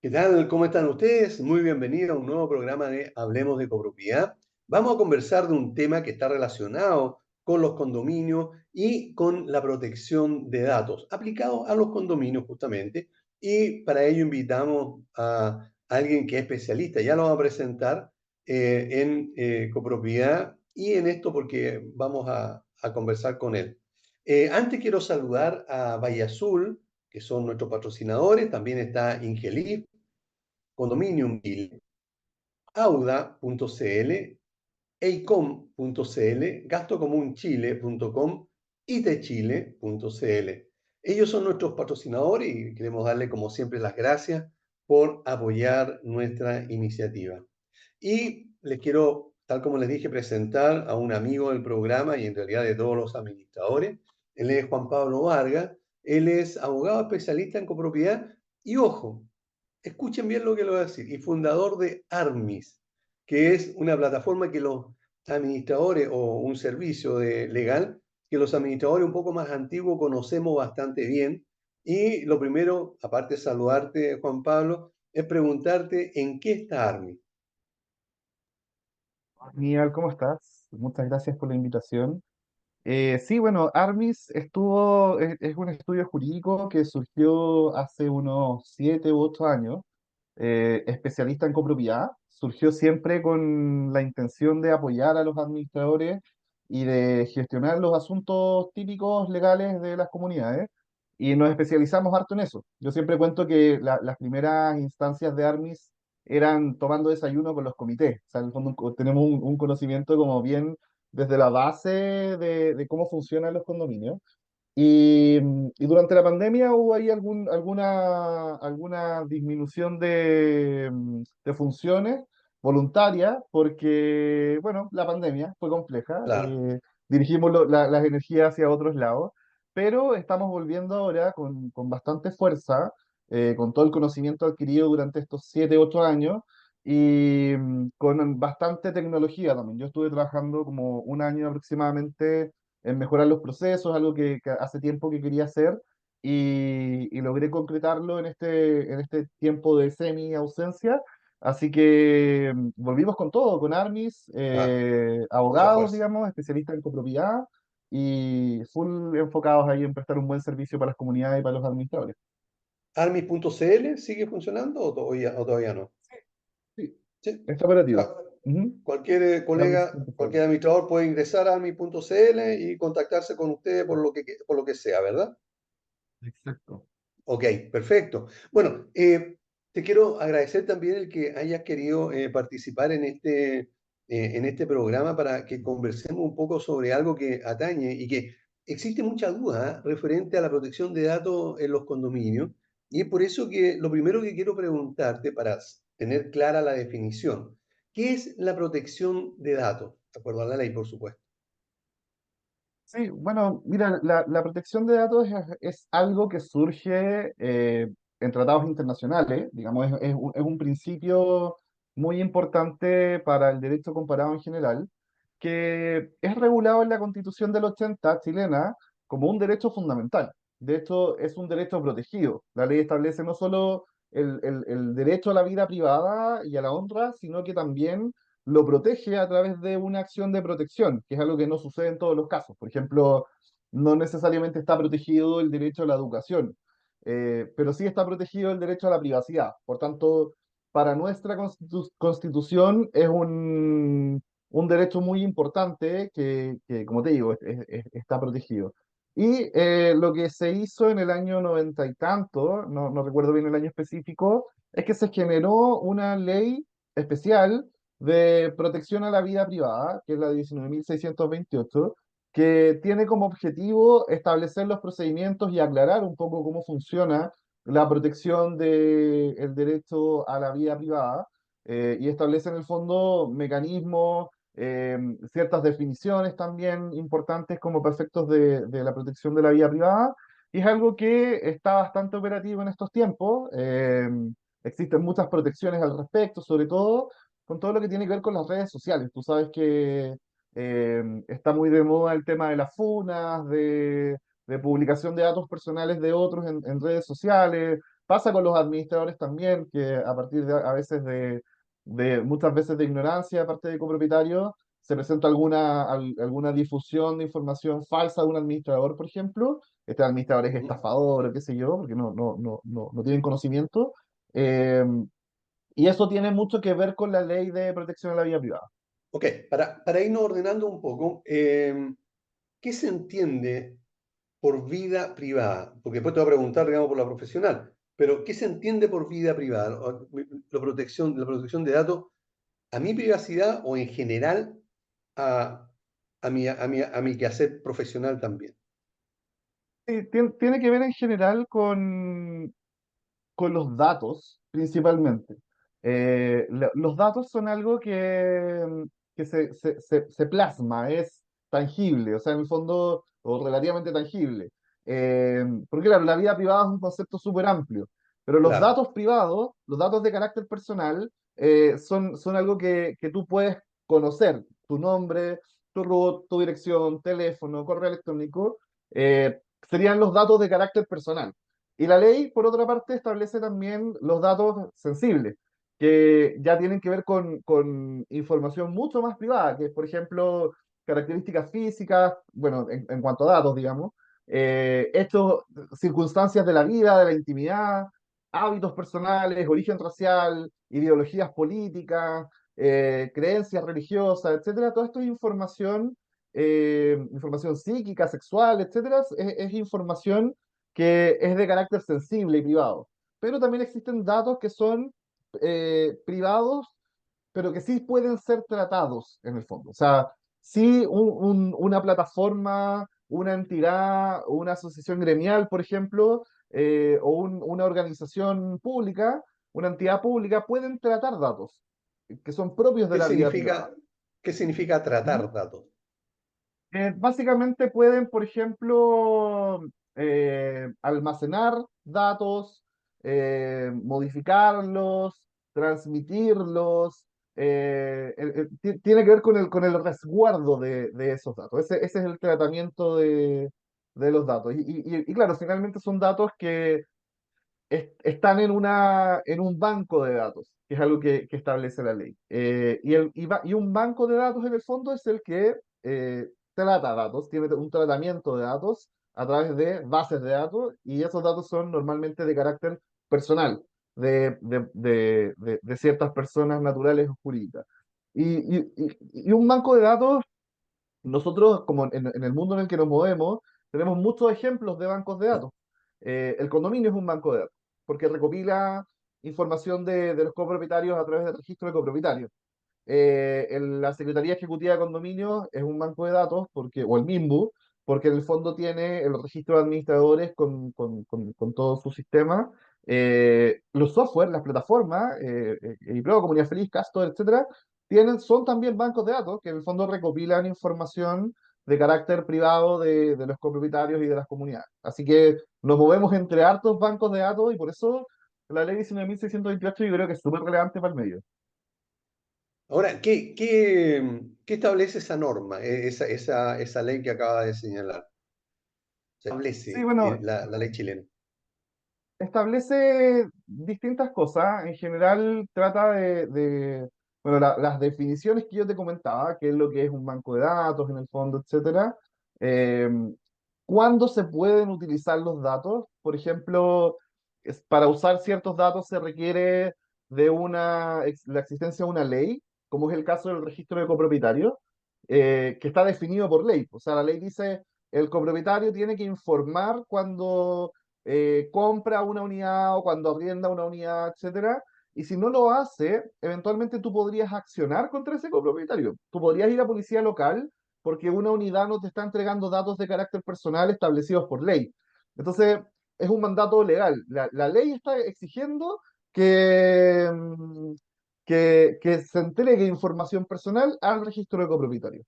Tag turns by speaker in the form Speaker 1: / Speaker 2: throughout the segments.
Speaker 1: ¿Qué tal? ¿Cómo están ustedes? Muy bienvenidos a un nuevo programa de Hablemos de Copropiedad. Vamos a conversar de un tema que está relacionado con los condominios y con la protección de datos, aplicado a los condominios justamente. Y para ello invitamos a alguien que es especialista, ya lo vamos a presentar en copropiedad y en esto porque vamos a conversar con él. Antes quiero saludar a Valle Azul, que son nuestros patrocinadores, también está Ingelif, Condominium Bill, Auda.cl, Eicom.cl, gastocomunchile.com y techile.cl. Ellos son nuestros patrocinadores y queremos darle como siempre las gracias por apoyar nuestra iniciativa. Y les quiero, tal como les dije, presentar a un amigo del programa y en realidad de todos los administradores. Él es Juan Pablo Vargas, él es abogado especialista en copropiedad y ojo, escuchen bien lo que le voy a decir, y fundador de Armis, que es una plataforma que los administradores o un servicio legal que los administradores un poco más antiguos conocemos bastante bien. Y lo primero, aparte de saludarte, Juan Pablo, es preguntarte en qué está Armis.
Speaker 2: Miguel, ¿cómo estás? Muchas gracias por la invitación. Sí, bueno, Armis es un estudio jurídico que surgió hace unos 7 u 8 años, especialista en copropiedad. Surgió siempre con la intención de apoyar a los administradores y de gestionar los asuntos típicos legales de las comunidades. Y nos especializamos harto en eso. Yo siempre cuento que las primeras instancias de Armis eran tomando desayuno con los comités. O sea, en el fondo tenemos un conocimiento como bien desde la base de cómo funcionan los condominios. Y durante la pandemia hubo ahí alguna disminución de funciones voluntarias porque, bueno, la pandemia fue compleja,
Speaker 1: Claro.
Speaker 2: dirigimos las energías hacia otros lados, pero estamos volviendo ahora con bastante fuerza, con todo el conocimiento adquirido durante estos 7, 8 años y con bastante tecnología también. Yo estuve trabajando como un año aproximadamente en mejorar los procesos, algo que hace tiempo que quería hacer y logré concretarlo en este tiempo de semi-ausencia. Así que volvimos con todo, con Armis,
Speaker 1: Ah, mucha
Speaker 2: abogados,
Speaker 1: fuerza.
Speaker 2: digamos, especialistas en copropiedad y full enfocados ahí en prestar un buen servicio para las comunidades y para los administradores.
Speaker 1: Armis.cl sigue funcionando o todavía no?
Speaker 2: Sí,
Speaker 1: Sí.
Speaker 2: está operativo.
Speaker 1: Ah,
Speaker 2: Ujú.
Speaker 1: cualquier colega,
Speaker 2: Armis.cl.
Speaker 1: cualquier administrador puede ingresar a armis.cl y contactarse con ustedes por lo que sea, ¿verdad?
Speaker 2: Exacto.
Speaker 1: Ok, perfecto. Bueno, te quiero agradecer también el que hayas querido participar en este programa para que conversemos un poco sobre algo que atañe y que existe mucha duda referente a la protección de datos en los condominios. Y es por eso que lo primero que quiero preguntarte para tener clara la definición, ¿qué es la protección de datos? De acuerdo a la ley, por supuesto.
Speaker 2: Sí, bueno, mira, la protección de datos es algo que surge en tratados internacionales, digamos, es un principio muy importante para el derecho comparado en general, que es regulado en la Constitución del 80 chilena como un derecho fundamental. De hecho, es un derecho protegido. La ley establece no solo el derecho a la vida privada y a la honra, sino que también lo protege a través de una acción de protección, que es algo que no sucede en todos los casos. Por ejemplo, no necesariamente está protegido el derecho a la educación, pero sí está protegido el derecho a la privacidad. Por tanto, para nuestra constitución es un derecho muy importante que, como te digo, está protegido. Y lo que se hizo en el año 90 y tanto, no recuerdo bien el año específico, es que se generó una ley especial de protección a la vida privada, que es la 19.628, que tiene como objetivo establecer los procedimientos y aclarar un poco cómo funciona la protección del derecho a la vida privada, y establece en el fondo mecanismos, ciertas definiciones también importantes como perfectos de la protección de la vida privada, y es algo que está bastante operativo en estos tiempos. Existen muchas protecciones al respecto, sobre todo con todo lo que tiene que ver con las redes sociales. Tú sabes que está muy de moda el tema de las funas, de publicación de datos personales de otros en redes sociales. Pasa con los administradores también, que a partir de a veces muchas veces de ignorancia de parte de copropietarios, se presenta alguna difusión de información falsa de un administrador, por ejemplo. Este administrador es
Speaker 1: Ujú.
Speaker 2: estafador o qué sé yo, porque no tienen conocimiento. Eh, y eso tiene mucho que ver con la ley de protección de la vida privada.
Speaker 1: Ok, para irnos ordenando un poco, ¿qué se entiende por vida privada? Porque después te voy a preguntar, digamos, por la profesional, pero ¿qué se entiende por vida privada? La protección de datos, ¿a mi privacidad o en general a mi quehacer profesional también?
Speaker 2: Sí, tiene que ver en general con los datos, principalmente. Los datos son algo que se plasma, es tangible, o sea, en el fondo, o relativamente tangible. Porque claro, la vida privada es un concepto súper amplio, pero los
Speaker 1: Claro.
Speaker 2: datos privados, los datos de carácter personal, son algo que tú puedes conocer, tu nombre, tu root, tu dirección, teléfono, correo electrónico, serían los datos de carácter personal. Y la ley, por otra parte, establece también los datos sensibles, que ya tienen que ver con información mucho más privada, que es, por ejemplo, características físicas, bueno, en cuanto a datos, digamos, hechos, circunstancias de la vida, de la intimidad, hábitos personales, origen racial, ideologías políticas, creencias religiosas, etcétera. Todo esto es información psíquica, sexual, etcétera, es información que es de carácter sensible y privado. Pero también existen datos que son privados, pero que sí pueden ser tratados en el fondo. O sea, sí una plataforma, una entidad, una asociación gremial, por ejemplo, o una organización pública, una entidad pública, pueden tratar datos que son propios de
Speaker 1: ¿Qué
Speaker 2: la vida privada.
Speaker 1: significa, qué significa
Speaker 2: ¿Mm?
Speaker 1: tratar datos?
Speaker 2: Básicamente pueden, por ejemplo, almacenar datos, modificarlos, transmitirlos. Tiene que ver con el resguardo de esos datos. Ese es el tratamiento de los datos. Y claro, finalmente son datos que están en un banco de datos, que es algo que establece la ley. Y un banco de datos en el fondo es el que trata datos, tiene un tratamiento de datos a través de bases de datos, y esos datos son normalmente de carácter personal, de ciertas personas naturales o jurídicas. Y un banco de datos, nosotros, como en el mundo en el que nos movemos, tenemos muchos ejemplos de bancos de datos. El condominio es un banco de datos, porque recopila información de los copropietarios a través del registro de copropietarios. La Secretaría Ejecutiva de Condominios es un banco de datos, o el MIMBU, porque en el fondo tiene el registro de administradores con todo su sistema. Los software, las plataformas, Pleo, Comunidad Feliz, Castor, etcétera, son también bancos de datos que en el fondo recopilan información de carácter privado de los copropietarios y de las comunidades. Así que nos movemos entre hartos bancos de datos, y por eso la ley 19.628 yo creo que es súper relevante para el medio.
Speaker 1: Ahora, ¿qué establece esa norma, esa ley que acaba de señalar? Se
Speaker 2: Sí,
Speaker 1: establece
Speaker 2: bueno,
Speaker 1: la ley chilena.
Speaker 2: establece distintas cosas. En general trata bueno, las definiciones que yo te comentaba, que es lo que es un banco de datos en el fondo, etcétera. Eh, ¿Cuándo se pueden utilizar los datos? Por ejemplo, para usar ciertos datos se requiere de la existencia de una ley, como es el caso del registro de copropietarios, que está definido por ley. O sea, la ley dice, el copropietario tiene que informar cuando compra una unidad o cuando arrienda una unidad, etcétera. Y si no lo hace, eventualmente tú podrías accionar contra ese copropietario. Tú podrías ir a policía local porque una unidad no te está entregando datos de carácter personal establecidos por ley. Entonces, es un mandato legal. La ley está exigiendo que, mm, que se entregue información personal al registro de copropietarios.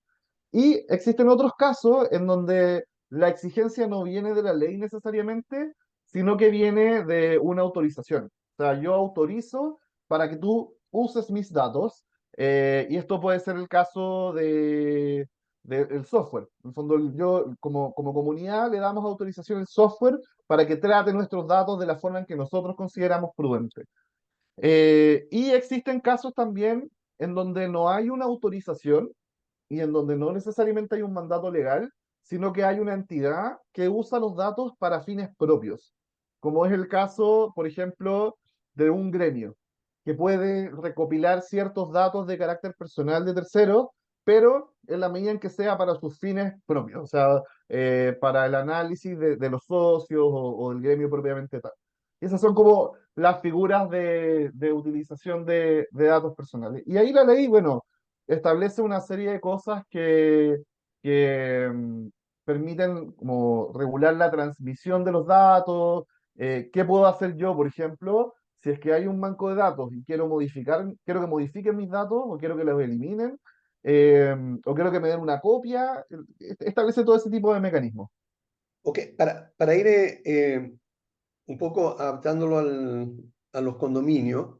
Speaker 2: Y existen otros casos en donde la exigencia no viene de la ley necesariamente, sino que viene de una autorización. O sea, yo autorizo para que tú uses mis datos, y esto puede ser el caso del software. En el fondo, yo como comunidad le damos autorización al software para que trate nuestros datos de la forma en que nosotros consideramos prudente. Y existen casos también en donde no hay una autorización y en donde no necesariamente hay un mandato legal, sino que hay una entidad que usa los datos para fines propios, como es el caso, por ejemplo, de un gremio, que puede recopilar ciertos datos de carácter personal de terceros, pero en la medida en que sea para sus fines propios, o sea, para el análisis de los socios o del gremio propiamente tal. Y esas son como las figuras de utilización de datos personales. Y ahí la ley, bueno, establece una serie de cosas que permiten como regular la transmisión de los datos. ¿Qué puedo hacer yo, por ejemplo, si es que hay un banco de datos y quiero que modifiquen mis datos o quiero que los eliminen, eh, o quiero que me den una copia? Establece todo ese tipo de mecanismos.
Speaker 1: Ok, para ir un poco adaptándolo a los condominios,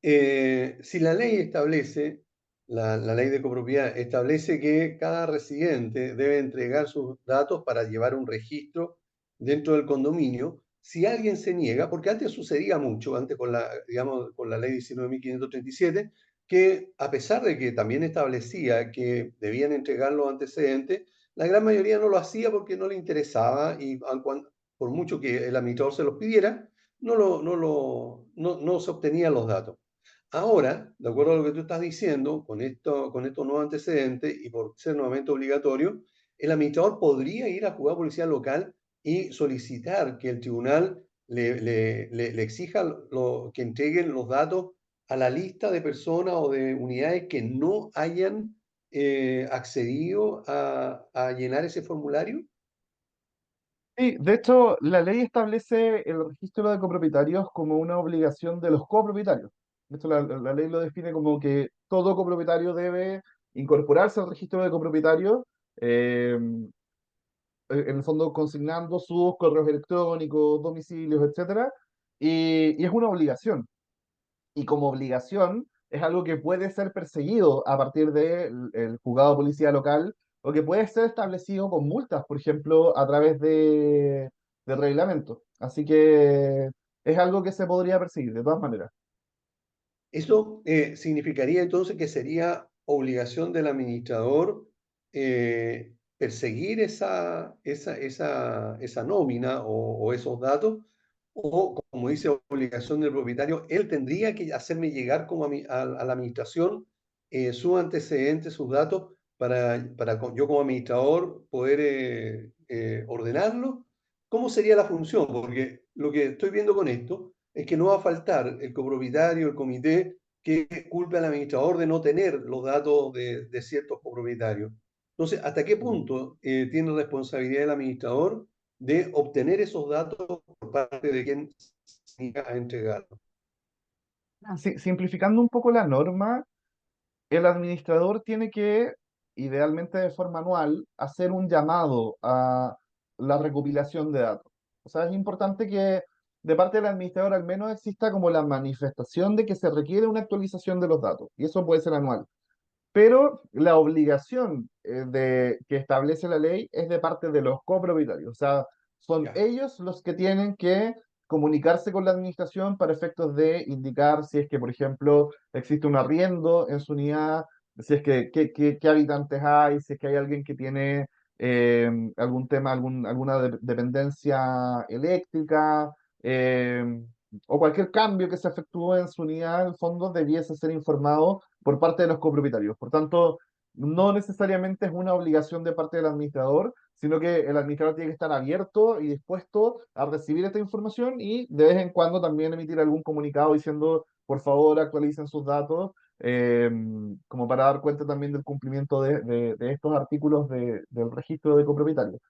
Speaker 1: si la ley establece, la ley de copropiedad establece que cada residente debe entregar sus datos para llevar un registro dentro del condominio, si alguien se niega, porque antes sucedía mucho, antes con la, digamos, con la ley 19.537, que a pesar de que también establecía que debían entregar los antecedentes, la gran mayoría no lo hacía porque no le interesaba y por mucho que el administrador se los pidiera, no se obtenían los datos. Ahora, de acuerdo a lo que tú estás diciendo, con estos nuevos antecedentes y por ser nuevamente obligatorio, el administrador podría ir a juzgado policía local y solicitar que el tribunal le exija que entreguen los datos a la lista de personas o de unidades que no hayan accedido a llenar ese formulario.
Speaker 2: Sí, de hecho, la ley establece el registro de copropietarios como una obligación de los copropietarios. De hecho, la ley lo define como que todo copropietario debe incorporarse al registro de copropietarios, eh, en el fondo consignando sus correos electrónicos, domicilios, etcétera, y es una obligación. Y como obligación es algo que puede ser perseguido a partir del el juzgado de policía local o que puede ser establecido con multas, por ejemplo, a través de reglamentos. Así que es algo que se podría perseguir de todas maneras.
Speaker 1: Eso significaría entonces que sería obligación del administrador perseguir esa nómina o esos datos, o como dice obligación del propietario, él tendría que hacerme llegar como a la administración sus antecedentes, sus datos, yo como administrador poder ordenarlo. ¿Cómo sería la función? Porque lo que estoy viendo con esto es que no va a faltar el copropietario, el comité, que culpe al administrador de no tener los datos de ciertos copropietarios. Entonces, ¿hasta qué
Speaker 2: Mm.
Speaker 1: punto tiene responsabilidad el administrador de obtener esos datos por parte de quien se niega a entregarlos?
Speaker 2: Simplificando un poco la norma, el administrador tiene que, idealmente de forma anual, hacer un llamado a la recopilación de datos. O sea, es importante que de parte del administrador al menos exista como la manifestación de que se requiere una actualización de los datos, y eso puede ser anual. Pero la obligación que establece la ley es de parte de los copropietarios. O sea, son
Speaker 1: Ya.
Speaker 2: ellos los que tienen que comunicarse con la administración para efectos de indicar si es que, por ejemplo, existe un arriendo en su unidad, si es que qué habitantes hay, si es que hay alguien que tiene algún tema, alguna dependencia eléctrica, o cualquier cambio que se efectúe en su unidad, en el fondo, debiese ser informado por parte de los copropietarios. Por tanto, no necesariamente es una obligación de parte del administrador, sino que el administrador tiene que estar abierto y dispuesto a recibir esta información y de vez en cuando también emitir algún comunicado diciendo, por favor, actualicen sus datos, eh, como para dar cuenta también del cumplimiento de estos artículos del registro de copropietarios.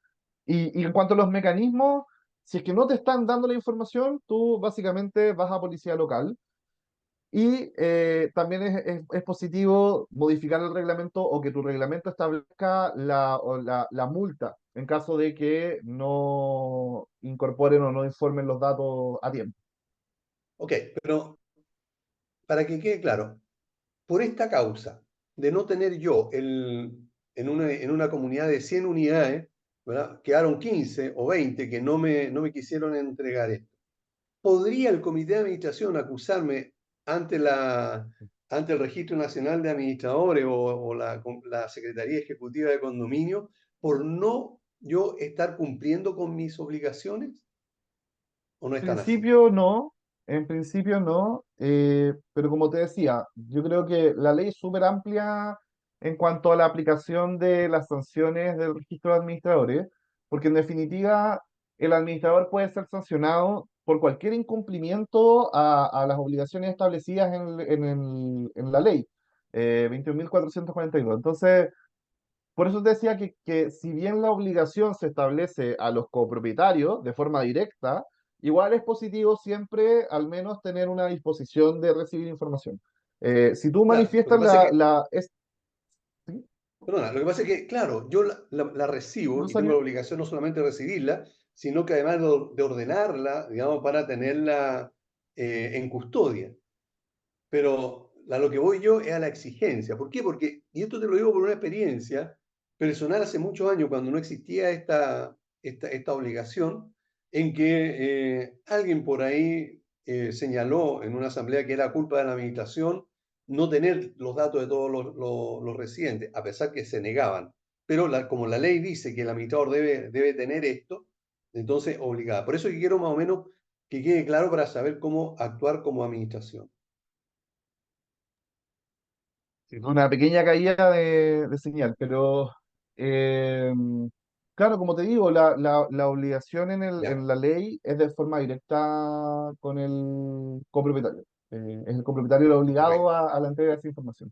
Speaker 2: Y en cuanto a los mecanismos, si es que no te están dando la información, tú básicamente vas a policía local y también es positivo modificar el reglamento o que tu reglamento establezca la multa en caso de que no incorporen o no informen los datos a tiempo.
Speaker 1: Ok, pero para que quede claro, por esta causa de no tener yo en una comunidad de 100 unidades, ¿verdad? Quedaron 15 o 20 que no me quisieron entregar esto. ¿Podría el comité de administración acusarme ante, ante el Registro Nacional de Administradores o la Secretaría Ejecutiva de Condominio por no yo estar cumpliendo con mis obligaciones? ¿O no es tan así?
Speaker 2: Principio no, en principio no, pero como te decía, yo creo que la ley es súper amplia en cuanto a la aplicación de las sanciones del registro de administradores, porque en definitiva el administrador puede ser sancionado por cualquier incumplimiento a las obligaciones establecidas en la ley 21.442. Entonces, por eso te decía que si bien la obligación se establece a los copropietarios de forma directa, igual es positivo siempre al menos tener una disposición de recibir información. Si tú
Speaker 1: Claro, lo que
Speaker 2: manifiestas
Speaker 1: pasa es que,
Speaker 2: ¿sí?
Speaker 1: perdona, lo que pasa es que, claro, yo la recibo
Speaker 2: ¿No
Speaker 1: y tengo la
Speaker 2: salió?
Speaker 1: obligación no solamente de recibirla, sino que además de ordenarla, digamos, para tenerla en custodia. Pero a lo que voy yo es a la exigencia. ¿Por qué? Porque, y esto te lo digo por una experiencia personal hace muchos años, cuando no existía esta obligación, en que alguien por ahí señaló en una asamblea que era culpa de la administración no tener los datos de todos los residentes, a pesar que se negaban. Pero como la ley dice que el administrador debe tener esto, entonces obligada. Por eso que quiero más o menos que quede claro para saber cómo actuar como administración.
Speaker 2: Sí, fue una pequeña caída de señal, pero eh, claro, como te digo, la obligación
Speaker 1: ¿Ya?
Speaker 2: en la ley es de forma directa con el copropietario. Es el copropietario el obligado
Speaker 1: Correcto.
Speaker 2: a la entrega de esa información.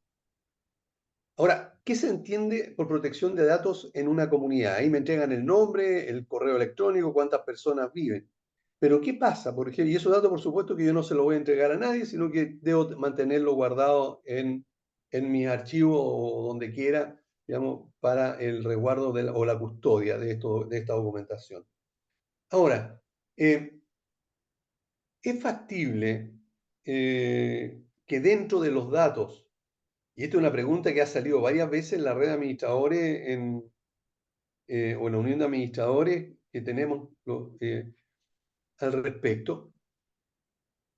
Speaker 1: Ahora, ¿qué se entiende por protección de datos en una comunidad? Ahí me entregan el nombre, el correo electrónico, cuántas personas viven. Pero ¿qué pasa, por ejemplo? Y esos datos, por supuesto, que yo no se los voy a entregar a nadie, sino que debo mantenerlo guardado en mis archivos o donde quiera, digamos, para el resguardo o la custodia de esta documentación. Ahora, eh, ¿es factible que dentro de los datos, y esta es una pregunta que ha salido varias veces en la red de administradores o en la unión de administradores que tenemos al respecto,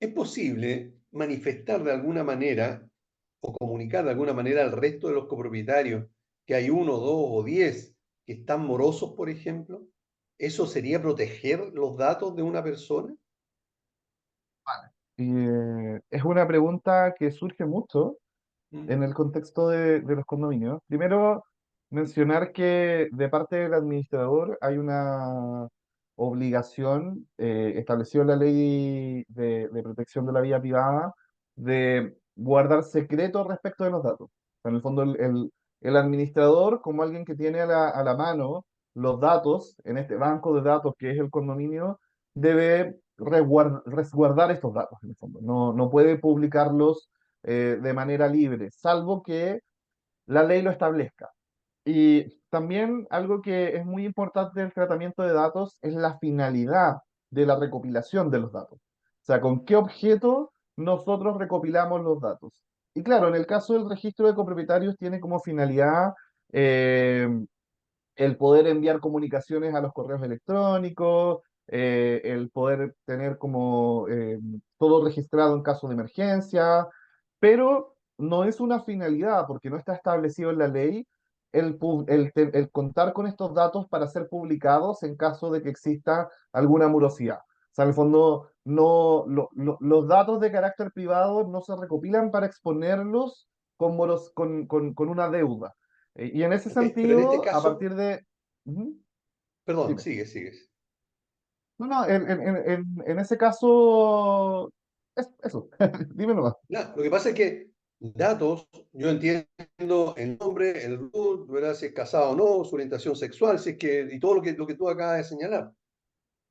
Speaker 1: ¿es posible manifestar de alguna manera o comunicar de alguna manera al resto de los copropietarios que hay uno, dos o 10 que están morosos, por ejemplo? ¿Eso sería proteger los datos de una persona?
Speaker 2: Es una pregunta que surge mucho en
Speaker 1: Mm,
Speaker 2: el contexto de los condominios. Primero, mencionar que de parte del administrador hay una obligación establecida en la ley de protección de la vida privada de guardar secretos respecto de los datos. O sea, en el fondo, el administrador, como alguien que tiene a la mano los datos en este banco de datos que es el condominio, debe resguardar estos datos, en el fondo. No puede publicarlos de manera libre, salvo que la ley lo establezca. Y también algo que es muy importante del tratamiento de datos es la finalidad de la recopilación de los datos. O sea, con qué objeto nosotros recopilamos los datos. Y claro, en el caso del registro de copropietarios tiene como finalidad eh, el poder enviar comunicaciones a los correos electrónicos, el poder tener como todo registrado en caso de emergencia, pero no es una finalidad porque no está establecido en la ley el contar con estos datos para ser publicados en caso de que exista alguna morosidad. O sea, en el fondo, los datos de carácter privado no se recopilan para exponerlos con una deuda. Y en ese
Speaker 1: ok, pero en este
Speaker 2: sentido, a
Speaker 1: caso,
Speaker 2: partir de... Ujú,
Speaker 1: perdón,
Speaker 2: dime.
Speaker 1: sigue, sigues.
Speaker 2: No, no, en ese caso, eso, dime nomás.
Speaker 1: Lo que pasa es que datos, yo entiendo el nombre, el root, ¿verdad? Si es casado o no, su orientación sexual, si es que, y todo lo que tú acabas de señalar.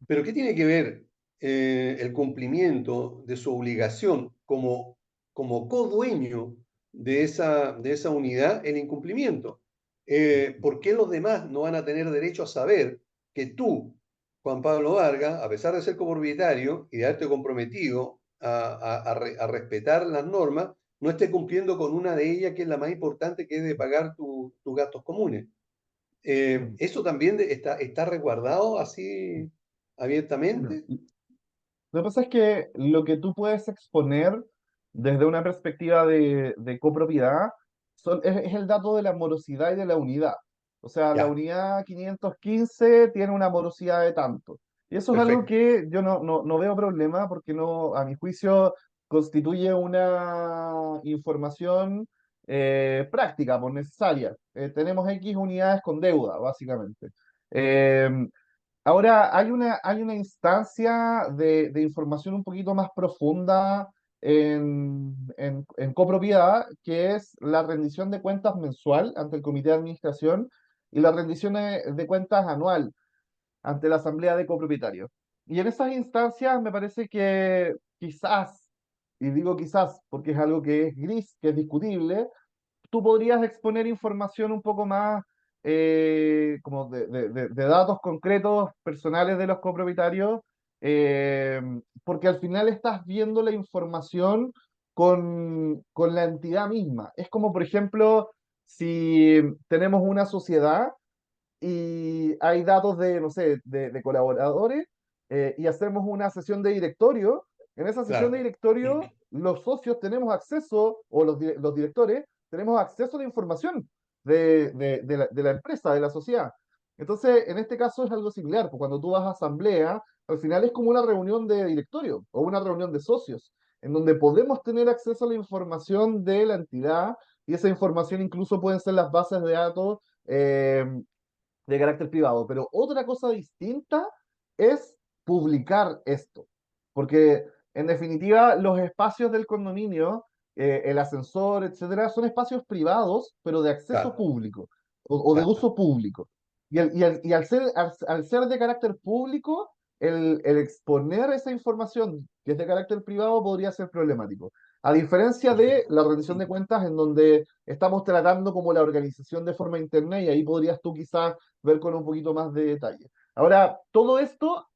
Speaker 1: Pero ¿qué tiene que ver el cumplimiento de su obligación como codueño de esa unidad, el incumplimiento? ¿Por qué los demás no van a tener derecho a saber que tú, Juan Pablo Vargas, a pesar de ser copropietario y de haberte comprometido a respetar las normas, no estés cumpliendo con una de ellas que es la más importante, que es de pagar tus tus gastos comunes.
Speaker 2: Mm.
Speaker 1: ¿Eso también está resguardado
Speaker 2: Mm.
Speaker 1: así
Speaker 2: Claro.
Speaker 1: abiertamente?
Speaker 2: Lo que pasa es que lo que tú puedes exponer desde una perspectiva de copropiedad es el dato de la morosidad y de la unidad. O sea, la
Speaker 1: Ya,
Speaker 2: unidad 515 tiene una morosidad de tanto. Y eso es algo
Speaker 1: perfecto.
Speaker 2: que yo no veo problema porque no, a mi juicio constituye una información práctica, pues necesaria. Tenemos X unidades con deuda, básicamente. Eh, Ahora, hay una instancia de información un poquito más profunda en copropiedad, que es la rendición de cuentas mensual ante el comité de administración y la rendición de cuentas anual ante la asamblea de copropietarios. Y en esas instancias me parece que quizás, y digo quizás porque es algo que es gris, que es discutible, tú podrías exponer información un poco más como de datos concretos personales de los copropietarios, eh, porque al final estás viendo la información con la entidad misma. Es como, por ejemplo, si tenemos una sociedad y hay datos de, no sé, de colaboradores y hacemos una sesión de directorio. En esa sesión de
Speaker 1: Claro.
Speaker 2: directorio, los socios tenemos acceso, o los directores, tenemos acceso a la información de la empresa, de la sociedad. Entonces, en este caso es algo similar, porque cuando tú vas a asamblea, al final es como una reunión de directorio o una reunión de socios, en donde podemos tener acceso a la información de la entidad y esa información incluso pueden ser las bases de datos de carácter privado. Pero otra cosa distinta es publicar esto, porque en definitiva los espacios del condominio, el ascensor, etcétera, son espacios privados, pero de acceso
Speaker 1: Claro,
Speaker 2: público o de
Speaker 1: claro.
Speaker 2: uso público. Y al ser de carácter público, el exponer esa información que es de carácter privado podría ser problemático. A diferencia de
Speaker 1: Perfecto.
Speaker 2: la rendición de cuentas, en donde estamos tratando como la organización de forma interna y ahí podrías tú quizás ver con un poquito más de detalle. Ahora, todo esto,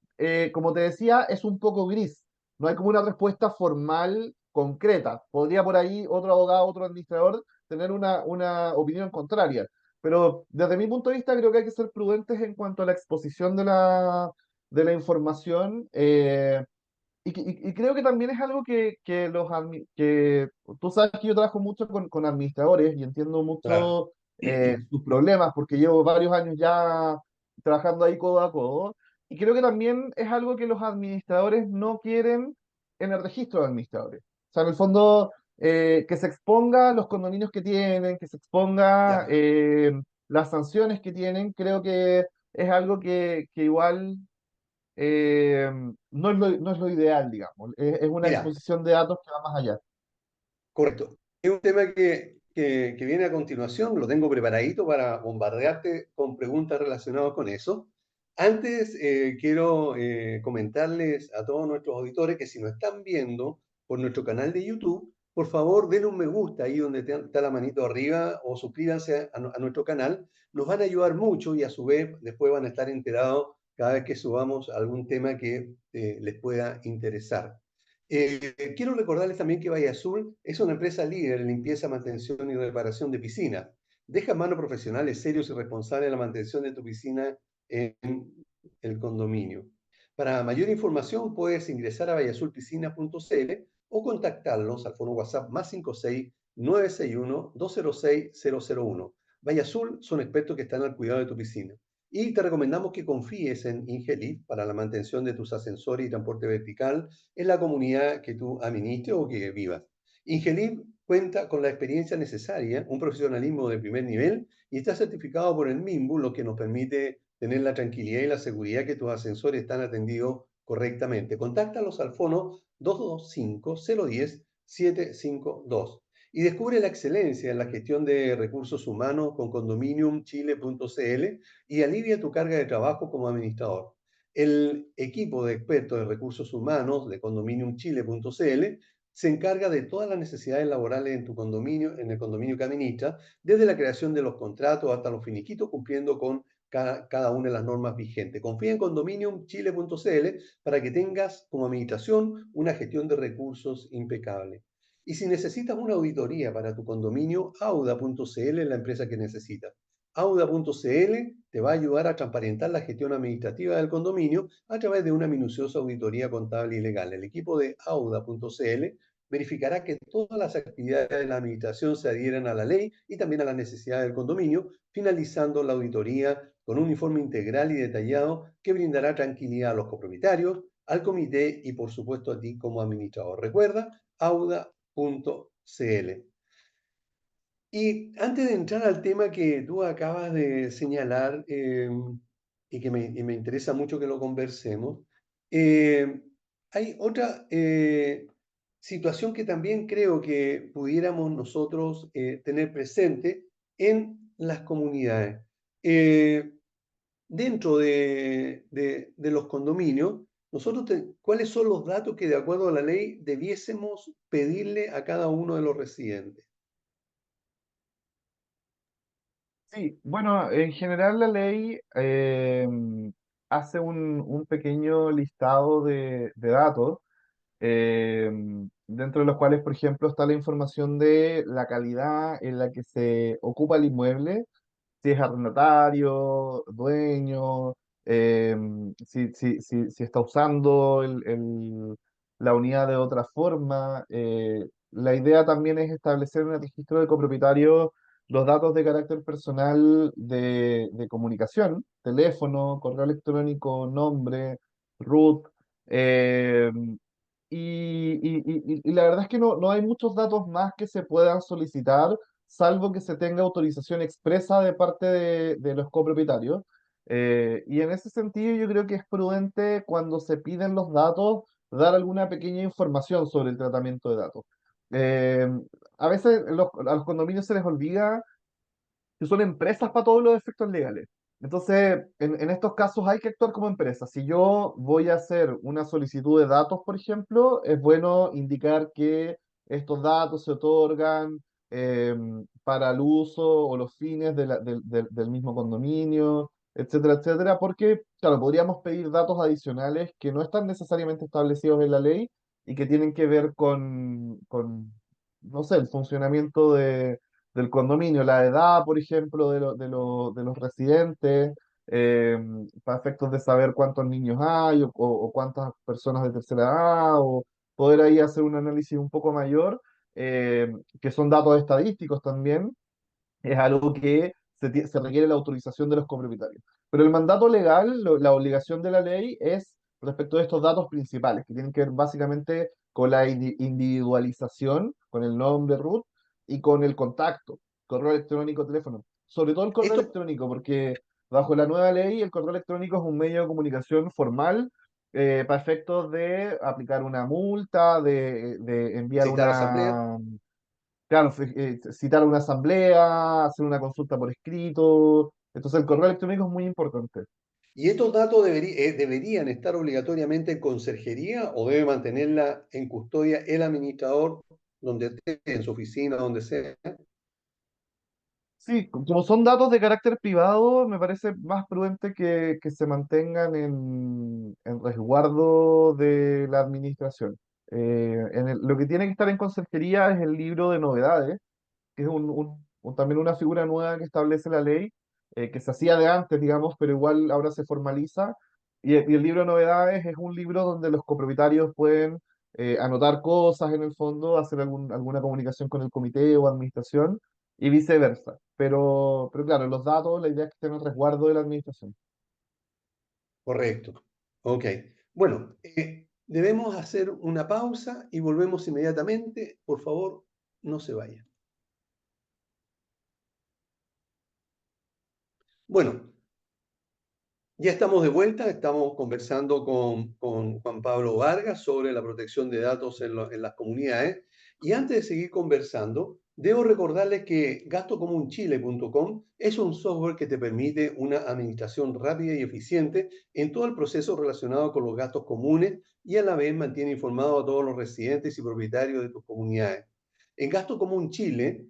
Speaker 2: como te decía, es un poco gris. No hay como una respuesta formal concreta. Podría por ahí otro abogado, otro administrador tener una opinión contraria. Pero desde mi punto de vista creo que hay que ser prudentes en cuanto a la exposición de la información. Y creo que también es algo que tú sabes que yo trabajo mucho con administradores y entiendo
Speaker 1: Claro.
Speaker 2: mucho sus problemas porque llevo varios años ya trabajando ahí codo a codo. Y creo que también es algo que los administradores no quieren en el registro de administradores. O sea, en el fondo, que se exponga los condominios que tienen, que se exponga
Speaker 1: Ya.
Speaker 2: las sanciones que tienen, creo que es algo que igual no es lo ideal, digamos. Es una
Speaker 1: Mira,
Speaker 2: exposición de datos que va más allá.
Speaker 1: correcto. Es un tema que viene a continuación, lo tengo preparadito para bombardearte con preguntas relacionadas con eso. Antes, quiero comentarles a todos nuestros auditores que si nos están viendo por nuestro canal de YouTube, por favor denle un me gusta ahí donde está la manito arriba o suscríbanse a nuestro canal. Nos van a ayudar mucho y a su vez después van a estar enterados cada vez que subamos algún tema que les pueda interesar. Quiero recordarles también que Valle Azul es una empresa líder en limpieza, mantención y reparación de piscinas. Deja en manos profesionales serios y responsables la mantención de tu piscina en el condominio. Para mayor información puedes ingresar a valleazulpiscina.cl o contactarlos al fono WhatsApp más 56 961 206 001. Valle Azul son expertos que están al cuidado de tu piscina. Y te recomendamos que confíes en Ingelif para la mantención de tus ascensores y transporte vertical en la comunidad que tú administres o que vivas. Ingelib cuenta con la experiencia necesaria, un profesionalismo de primer nivel y está certificado por el MIMBU, lo que nos permite tener la tranquilidad y la seguridad que tus ascensores están atendidos correctamente. Contáctalos al fono 225-010-752 y descubre la excelencia en la gestión de recursos humanos con condominiumchile.cl y alivia tu carga de trabajo como administrador. El equipo de expertos de recursos humanos de condominiumchile.cl se encarga de todas las necesidades laborales en tu condominio, en el condominio que administra, desde la creación de los contratos hasta los finiquitos, cumpliendo con cada una de las normas vigentes. Confía en condominiumchile.cl para que tengas como administración una gestión de recursos impecable. Y si necesitas una auditoría para tu condominio, auda.cl es la empresa que necesitas. Auda.cl te va a ayudar a transparentar la gestión administrativa del condominio a través de una minuciosa auditoría contable y legal. El equipo de Auda.cl verificará que todas las actividades de la administración se adhieran a la ley y también a las necesidades del condominio, finalizando la auditoría con un informe integral y detallado que brindará tranquilidad a los copropietarios, al comité y por supuesto a ti como administrador. Recuerda, auda.cl. Y antes de entrar al tema que tú acabas de señalar y que me interesa mucho que lo conversemos, eh, hay otra situación que también creo que pudiéramos nosotros tener presente en las comunidades. Eh, Dentro de los condominios, ¿cuáles son los datos que de acuerdo a la ley debiésemos pedirle a cada uno de los residentes?
Speaker 2: Sí, bueno, en general la ley hace un pequeño listado de datos, eh, dentro de los cuales, por ejemplo, está la información de la calidad en la que se ocupa el inmueble, si es arrendatario, dueño, eh, si está usando la unidad de otra forma. La idea también es establecer en el registro de copropietarios los datos de carácter personal de comunicación, teléfono, correo electrónico, nombre, RUT. eh, y la verdad es que no hay muchos datos más que se puedan solicitar, salvo que se tenga autorización expresa de parte de los copropietarios. Y en ese sentido yo creo que es prudente cuando se piden los datos dar alguna pequeña información sobre el tratamiento de datos. Eh, a veces a los condominios se les olvida que son empresas para todos los efectos legales. Entonces, en estos casos hay que actuar como empresa. Si yo voy a hacer una solicitud de datos, por ejemplo, es bueno indicar que estos datos se otorgan eh, para el uso o los fines del mismo condominio, etcétera, etcétera, porque, claro, podríamos pedir datos adicionales que no están necesariamente establecidos en la ley y que tienen que ver con no sé, el funcionamiento del condominio, la edad, por ejemplo, de los residentes, eh, para efectos de saber cuántos niños hay o cuántas personas de tercera edad, o poder ahí hacer un análisis un poco mayor, que son datos estadísticos también, es algo que se requiere la autorización de los copropietarios. Pero el mandato legal, la obligación de la ley es respecto de estos datos principales, que tienen que ver básicamente con la individualización, con el nombre root y con el contacto, correo electrónico, teléfono. Sobre todo el correo
Speaker 1: Esto,
Speaker 2: electrónico, porque bajo la nueva ley el correo electrónico es un medio de comunicación formal, para efectos de aplicar una multa, de enviar
Speaker 1: citar asamblea.
Speaker 2: una. Claro, citar una asamblea, hacer una consulta por escrito. Entonces el correo electrónico es muy importante.
Speaker 1: ¿Y estos datos deberían estar obligatoriamente en conserjería o debe mantenerla en custodia el administrador donde esté, en su oficina, donde sea?
Speaker 2: Sí, como son datos de carácter privado, me parece más prudente que se mantengan en resguardo de la administración. Lo que tiene que estar en conserjería es el libro de novedades, que es también una figura nueva que establece la ley, que se hacía de antes, digamos, pero igual ahora se formaliza. Y el libro de novedades es un libro donde los copropietarios pueden anotar cosas en el fondo, hacer alguna comunicación con el comité o administración y viceversa. Pero claro, los datos, la idea es que estén en resguardo de la administración.
Speaker 1: Correcto. Ok. Bueno, debemos hacer una pausa y volvemos inmediatamente. Por favor, no se vayan. Bueno, ya estamos de vuelta, estamos conversando con Juan Pablo Vargas sobre la protección de datos en las comunidades. Y antes de seguir conversando, debo recordarles que gastocomunchile.com es un software que te permite una administración rápida y eficiente en todo el proceso relacionado con los gastos comunes y a la vez mantiene informado a todos los residentes y propietarios de tus comunidades. En Gasto Común Chile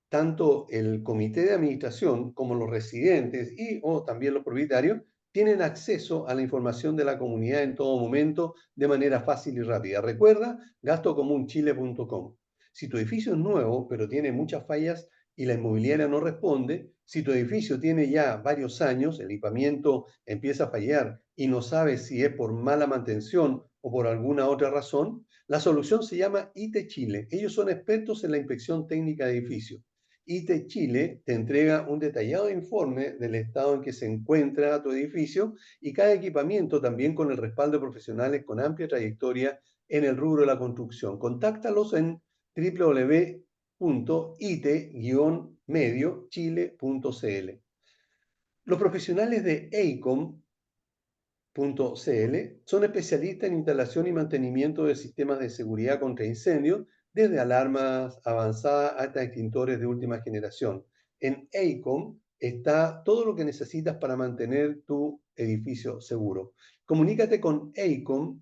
Speaker 1: tanto el comité de administración como los residentes y o también los propietarios tienen acceso a la información de la comunidad en todo momento de manera fácil y rápida. Recuerda, gastocomunchile.com. Si tu edificio es nuevo, pero tiene muchas fallas y la inmobiliaria no responde, Si tu edificio tiene ya varios años, el equipamiento empieza a fallar y no sabes si es por mala mantención o por alguna otra razón, la solución se llama IT Chile. Ellos son expertos en la inspección técnica de edificios. IT Chile te entrega un detallado informe del estado en que se encuentra tu edificio y cada equipamiento también con el respaldo de profesionales con amplia trayectoria en el rubro de la construcción. Contáctalos en www.it-mediochile.cl. Los profesionales de EICOM.cl son especialistas en instalación y mantenimiento de sistemas de seguridad contra incendios, desde alarmas avanzadas hasta extintores de última generación. En EICOM está todo lo que necesitas para mantener tu edificio seguro. Comunícate con EICOM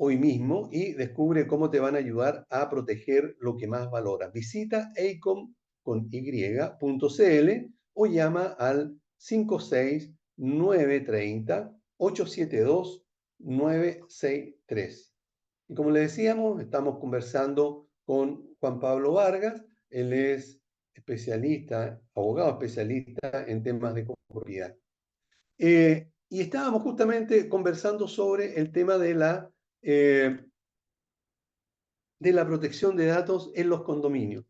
Speaker 1: hoy mismo y descubre cómo te van a ayudar a proteger lo que más valoras. Visita acom.y.cl o llama al 56930-872-963. Y como le decíamos, estamos conversando con Juan Pablo Vargas. Él es especialista, abogado especialista en temas de copropiedad. Y estábamos justamente conversando sobre el tema eh, de la protección de datos en los condominios.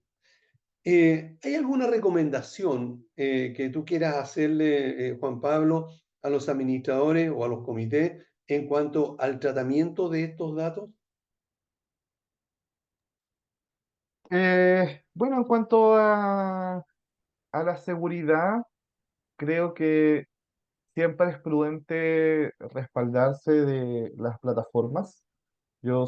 Speaker 1: ¿Hay alguna recomendación que tú quieras hacerle, Juan Pablo, a los administradores o a los comités en cuanto al tratamiento de estos datos?
Speaker 2: Bueno, en cuanto a la seguridad, creo que siempre es prudente respaldarse de las plataformas. Yo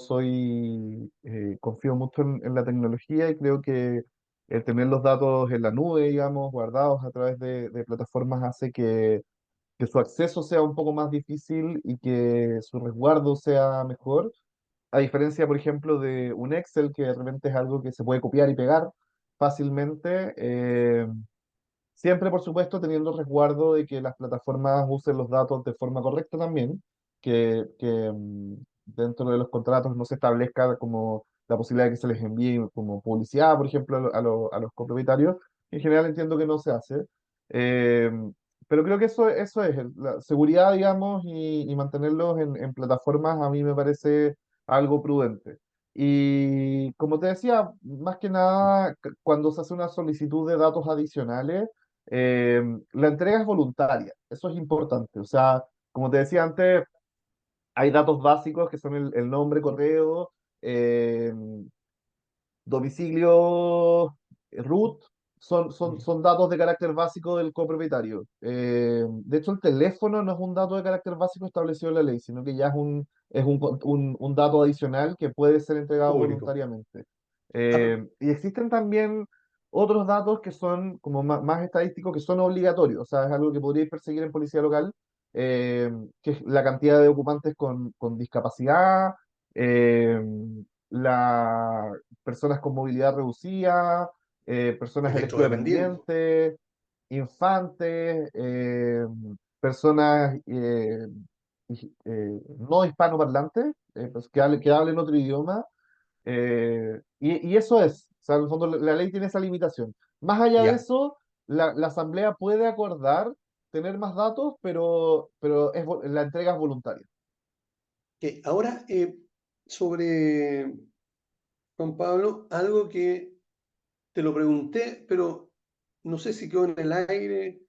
Speaker 2: confío mucho en la tecnología y creo que el tener los datos en la nube, digamos, guardados a través de plataformas hace que su acceso sea un poco más difícil y que su resguardo sea mejor. A diferencia, por ejemplo, de un Excel, que de repente es algo que se puede copiar y pegar fácilmente. Siempre, por supuesto, teniendo resguardo de que las plataformas usen los datos de forma correcta también, que dentro de los contratos no se establezca como la posibilidad de que se les envíe como publicidad, por ejemplo, a los copropietarios. En general entiendo que no se hace. Eh, pero creo que eso es, la seguridad, digamos, y mantenerlos en plataformas a mí me parece algo prudente. Y como te decía, más que nada, cuando se hace una solicitud de datos adicionales, eh, la entrega es voluntaria, eso es importante. O sea, como te decía antes, hay datos básicos que son el nombre, correo, eh, domicilio, root, son datos de carácter básico del copropietario. De hecho, el teléfono no es un dato de carácter básico establecido en la ley, sino que ya un dato adicional que puede ser entregado
Speaker 1: Público.
Speaker 2: voluntariamente.
Speaker 1: Ah,
Speaker 2: Y existen también otros datos que son como más estadísticos, que son obligatorios, o sea, es algo que podríais perseguir en policía local, eh, que es la cantidad de ocupantes con discapacidad, eh, la, personas con movilidad reducida, personas
Speaker 1: electrodependiente.
Speaker 2: electrodependientes, infantes, personas no hispanoparlantes, pues que hablen otro idioma, y eso es, o sea, en el fondo la ley tiene esa limitación. Más allá de
Speaker 1: Ya.
Speaker 2: eso, la Asamblea puede acordar tener más datos, pero la entrega es voluntaria.
Speaker 1: Ahora, sobre Juan Pablo, algo que te lo pregunté, pero no sé si quedó en el aire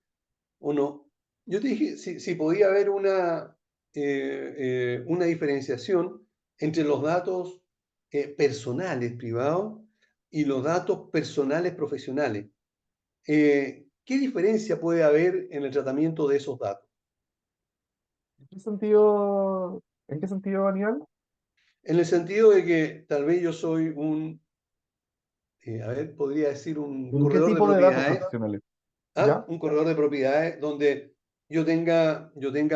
Speaker 1: o no. Yo te dije si podía haber una diferenciación entre los datos personales privados y los datos personales profesionales. ¿Qué diferencia puede haber en el tratamiento de esos datos?
Speaker 2: En qué sentido, Aníbal?
Speaker 1: En el sentido de que tal vez yo soy a ver, podría decir un
Speaker 2: ¿En qué
Speaker 1: corredor de
Speaker 2: tipo de datos
Speaker 1: propiedades.
Speaker 2: profesionales?
Speaker 1: ¿Ah?
Speaker 2: ¿Ya?
Speaker 1: Un corredor de propiedades donde yo tenga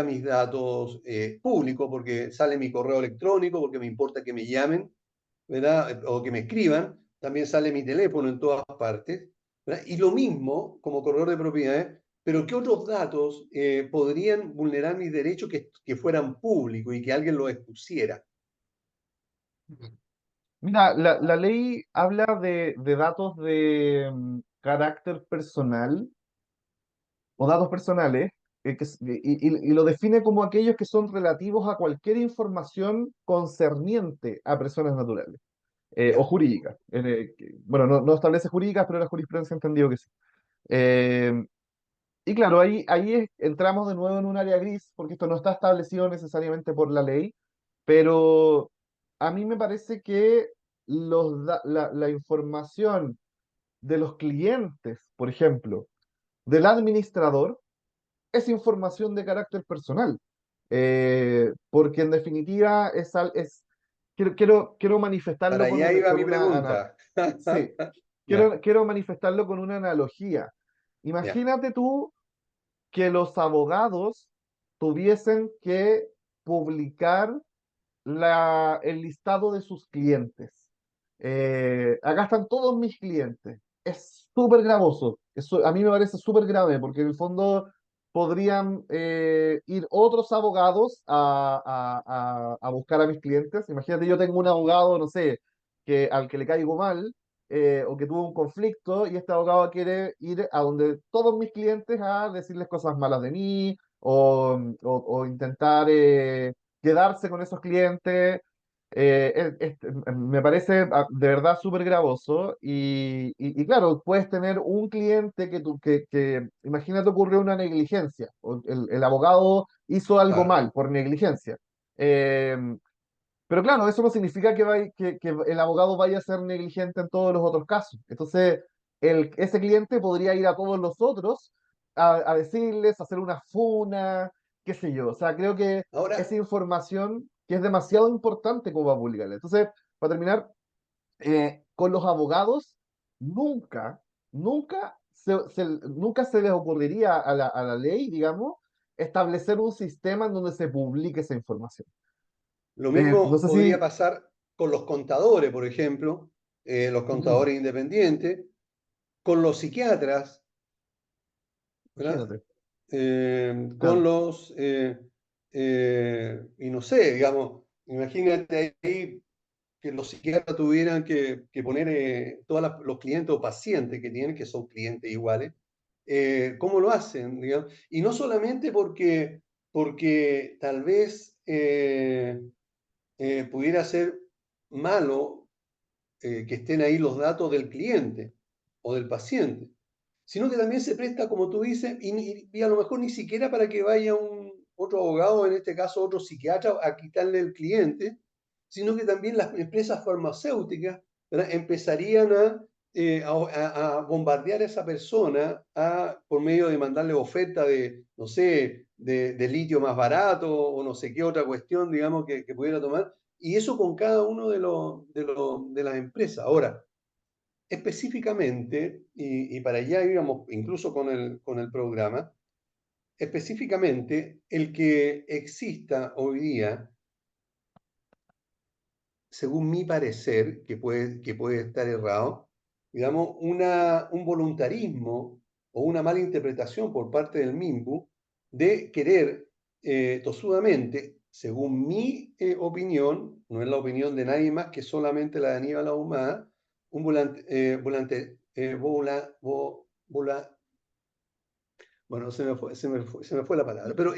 Speaker 1: mis datos públicos, porque sale mi correo electrónico, porque me importa que me llamen, ¿verdad? O que me escriban, también sale mi teléfono en todas partes, ¿verdad? Y lo mismo como corredor de propiedades, pero ¿qué otros datos podrían vulnerar mis derechos que fueran públicos y que alguien los expusiera?
Speaker 2: Mira, la ley habla de datos de carácter personal, o datos personales, y lo define como aquellos que son relativos a cualquier información concerniente a personas naturales o
Speaker 1: Ya.
Speaker 2: jurídicas. Bueno, no establece jurídicas, pero la jurisprudencia ha entendido que sí. Eh, y claro, entramos de nuevo en un área gris, porque esto no está establecido necesariamente por la ley, pero a mí me parece que la información de los clientes, por ejemplo, del administrador, es información de carácter personal. Porque en definitiva quiero
Speaker 1: Para
Speaker 2: manifestarlo
Speaker 1: allá iba
Speaker 2: con
Speaker 1: mi
Speaker 2: una.
Speaker 1: pregunta.
Speaker 2: Sí,
Speaker 1: Ya,
Speaker 2: quiero manifestarlo con una analogía.
Speaker 1: ya,
Speaker 2: Imagínate tú que los abogados tuviesen que publicar el listado de sus clientes. Acá están todos mis clientes. Es súper gravoso. A mí me parece súper grave porque en el fondo podrían ir otros abogados a buscar a mis clientes. Imagínate, yo tengo un abogado, no sé, al que le caigo mal o que tuvo un conflicto y este abogado quiere ir a donde todos mis clientes a decirles cosas malas de mí o intentar quedarse con esos clientes. Me parece de verdad súper gravoso y claro, puedes tener un cliente imagínate ocurrió una negligencia, o el abogado hizo algo
Speaker 1: claro.
Speaker 2: mal por negligencia. Eh, pero claro, eso no significa que el abogado vaya a ser negligente en todos los otros casos. Entonces, ese cliente podría ir a todos los otros a decirles, hacer una funa, qué sé yo. O sea, creo que esa
Speaker 1: Ahora,
Speaker 2: información que es demasiado importante como para publicarla. Entonces, para terminar, con los abogados, nunca, nunca se les ocurriría a la ley, digamos, establecer un sistema en donde se publique esa información.
Speaker 1: lo
Speaker 2: No
Speaker 1: mismo
Speaker 2: sé
Speaker 1: podría
Speaker 2: si.
Speaker 1: pasar con los contadores, por ejemplo, los
Speaker 2: Ujú.
Speaker 1: contadores independientes, con los psiquiatras, ¿verdad?
Speaker 2: Imagínate,
Speaker 1: Con
Speaker 2: claro.
Speaker 1: y no sé, digamos, imagínate ahí que los psiquiatras tuvieran que poner todos los clientes o pacientes que tienen, que son clientes iguales, ¿cómo lo hacen? Digamos? Y no solamente porque tal vez pudiera ser malo que estén ahí los datos del cliente o del paciente, sino que también se presta, como tú dices, y a lo mejor ni siquiera para que vaya otro abogado, en este caso otro psiquiatra, a quitarle el cliente, sino que también las empresas farmacéuticas, ¿verdad? Empezarían a bombardear a esa persona por medio de mandarle oferta de, no sé, de litio más barato o no sé qué otra cuestión, digamos, que pudiera tomar, y eso con cada uno de las empresas. Ahora, específicamente, y para allá íbamos incluso con el programa, específicamente el que exista hoy día, según mi parecer, que puede estar errado, digamos, un voluntarismo o una mala interpretación por parte del MIMBU de querer tosudamente, según mi opinión, no es la opinión de nadie más que solamente la de Aníbal Ahumada, un bueno, se me fue la palabra, pero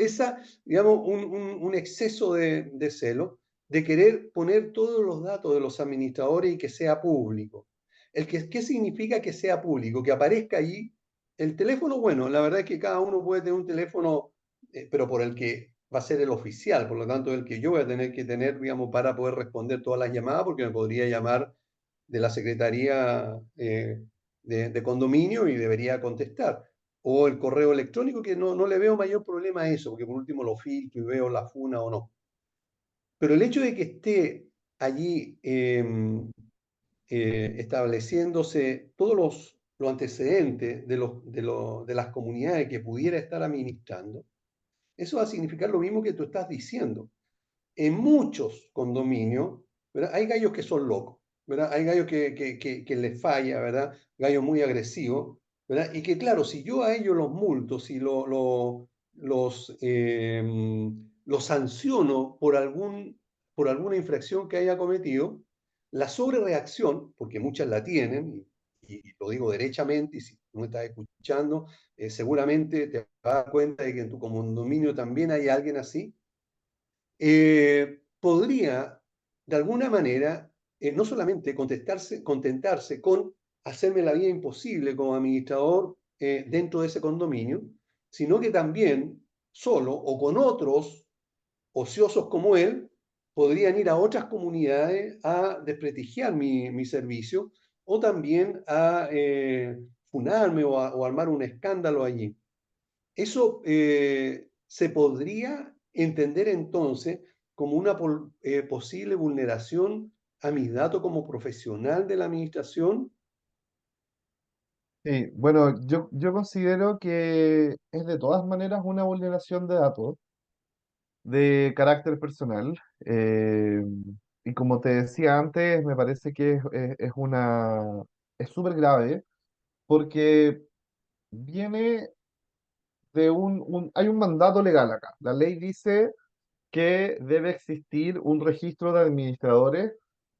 Speaker 1: digamos, un exceso de celo, de querer poner todos los datos de los administradores y que sea público. ¿Qué significa que sea público? Que aparezca allí el teléfono, bueno, la verdad es que cada uno puede tener un teléfono, pero por el que va a ser el oficial, por lo tanto, el que yo voy a tener que tener, digamos, para poder responder todas las llamadas, porque me podría llamar de la Secretaría de Condominio y debería contestar o el correo electrónico, que no le veo mayor problema a eso, porque por último lo filtro y veo la funa o no. Pero el hecho de que esté allí estableciéndose todos los antecedentes de las comunidades que pudiera estar administrando, eso va a significar lo mismo que tú estás diciendo. En muchos condominios, ¿verdad? Hay gallos que son locos, ¿verdad? Hay gallos que les falla, ¿verdad? Gallos muy agresivos, ¿verdad? Y que claro, si yo a ellos los multo, si los sanciono por alguna infracción que haya cometido, la sobrereacción, porque muchas la tienen, y lo digo derechamente, y si no estás escuchando, seguramente te vas a dar cuenta de que en tu condominio también hay alguien así, podría, de alguna manera, no solamente contentarse con hacerme la vida imposible como administrador dentro de ese condominio, sino que también, solo o con otros ociosos como él, podrían ir a otras comunidades a desprestigiar mi servicio o también a funarme o armar un escándalo allí. Eso se podría entender entonces como una posible vulneración a mis datos como profesional de la administración.
Speaker 2: Sí, bueno, yo considero que es de todas maneras una vulneración de datos de carácter personal. Y como te decía antes, me parece que es súper grave porque viene de hay un mandato legal acá. La ley dice que debe existir un registro de administradores